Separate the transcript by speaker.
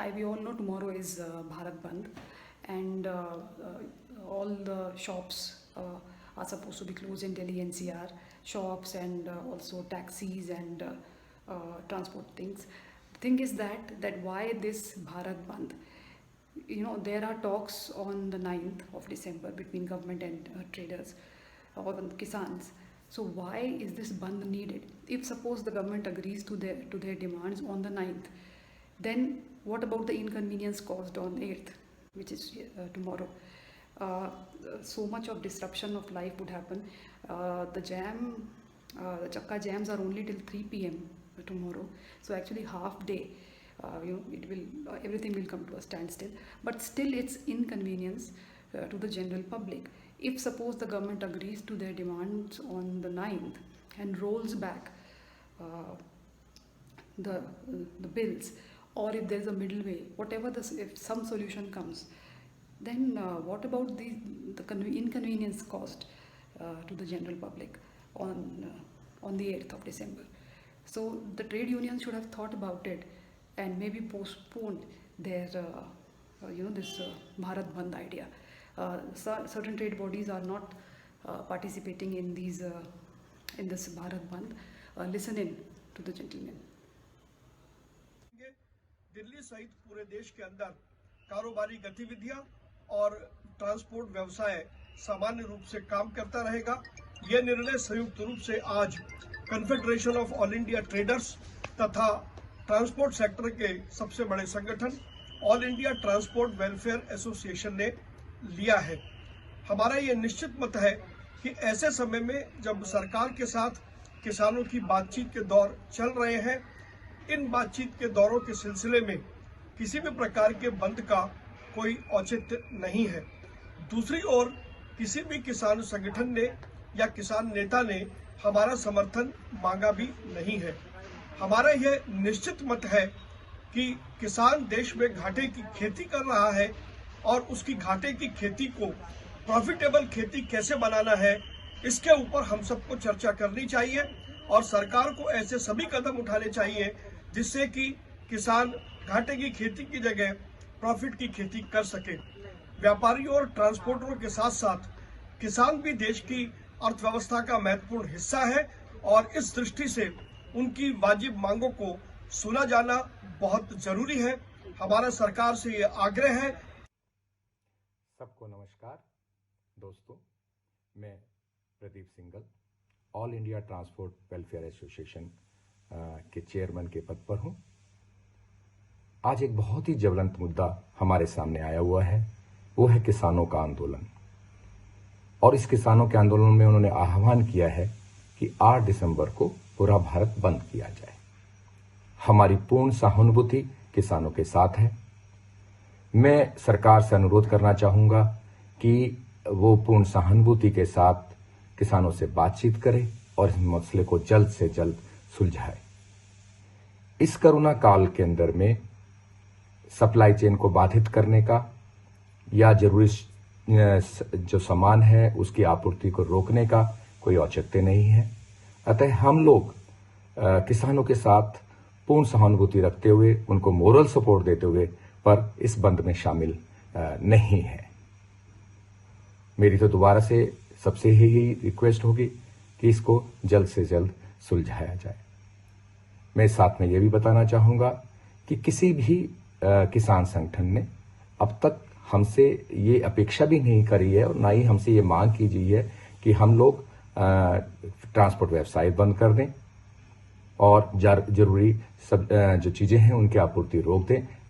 Speaker 1: Hi, we all know tomorrow is Bharat Bandh, and all the shops are supposed to be closed in Delhi NCR. Shops and also taxis and transport things. The thing is that why this Bharat Bandh? You know, there are talks on the 9th of December between government and traders or kisans. So why is this bandh needed? If suppose the government agrees to their demands on the 9th, then what about the inconvenience caused on 8th, which is tomorrow? So much of disruption of life would happen. The Chakka jams are only till 3 p.m. tomorrow. So actually half day, everything will come to a standstill. But still, it's inconvenience to the general public. If suppose the government agrees to their demands on the 9th and rolls back the bills, or if there's a middle way, whatever if some solution comes, then what about the inconvenience caused to the general public on the 8th of December? So the trade unions should have thought about it and maybe postponed their this Bharat Bandh idea. Certain trade bodies are not participating in this Bharat Bandh. Listen in to the gentleman.
Speaker 2: Delhi सहित पूरे देश के अंदर कारोबारी गतिविधियां और transport व्यवसाय सामान्य रूप से काम करता रहेगा। यह निर्णय संयुक्त रूप से आज confederation of all India traders तथा ट्रांसपोर्ट सेक्टर के सबसे बड़े संगठन all India transport welfare association ने लिया है। हमारा ये निश्चित मत है कि ऐसे समय में जब सरकार के साथ किसानों की बातचीत के दौर चल रहे हैं, इन बातचीत के दौरों के सिलसिले में किसी भी प्रकार के बंद का कोई औचित्य नहीं है। दूसरी ओर किसी भी किसान संगठन ने या किसान नेता ने हमारा समर्थन मांगा भी नहीं है। हमारा यह निश्चित मत है कि किसान देश में घाटे की खेती कर रहा है और उसकी घाटे की खेती को प्रॉफिटेबल खेती कैसे बनाना है, इसके ऊपर हम सबको चर्चा करनी चाहिए और सरकार को ऐसे सभी कदम उठाने चाहिए जिससे कि किसान घाटे की खेती की जगह प्रॉफिट की खेती कर सके। व्यापारियों और ट्रांसपोर्टरों के साथ साथ किसान भी देश की अर्थव्यवस्था का महत्वपूर्ण हिस्सा है और इस दृष्टि से उनकी वाजिब मांगों को सुना जाना बहुत जरूरी है। हमारा सरकार से ये आग्रह है।
Speaker 3: सबको नमस्कार दोस्तों, मैं Pradeep single all India transport welfare association के चेयरमैन के पद पर हूं। आज एक बहुत ही ज्वलंत मुद्दा हमारे सामने आया हुआ है, वो है किसानों का आंदोलन। और इस किसानों के आंदोलन में उन्होंने आह्वान किया है कि 8 दिसंबर को पूरा भारत बंद किया जाए। हमारी पूर्ण सहानुभूति किसानों के साथ है। मैं सरकार से अनुरोध करना चाहूंगा कि वो पूर्ण सहानुभूति के साथ किसानों से बातचीत करे और इस मसले को जल्द से जल्द सुलझाए। इस कोरोना काल के अंदर में सप्लाई चेन को बाधित करने का या जरूरी जो सामान है उसकी आपूर्ति को रोकने का कोई औचित्य नहीं है। अतः हम लोग किसानों के साथ पूर्ण सहानुभूति रखते हुए, उनको मोरल सपोर्ट देते हुए पर इस बंद में शामिल नहीं है। मेरी तो दोबारा से सबसे ही रिक्वेस्ट होगी कि इसको जल्द से जल्द सुलझाया जाए। मैं साथ में ये भी बताना चाहूंगा कि किसी भी किसान संगठन ने अब तक हमसे ये अपेक्षा भी नहीं करी है और ना ही हमसे ये मांग की गई है कि हम लोग ट्रांसपोर्ट व्यवसाय बंद कर दें और जरूरी सब जो चीजें हैं उनकी आपूर्ति रोक दें।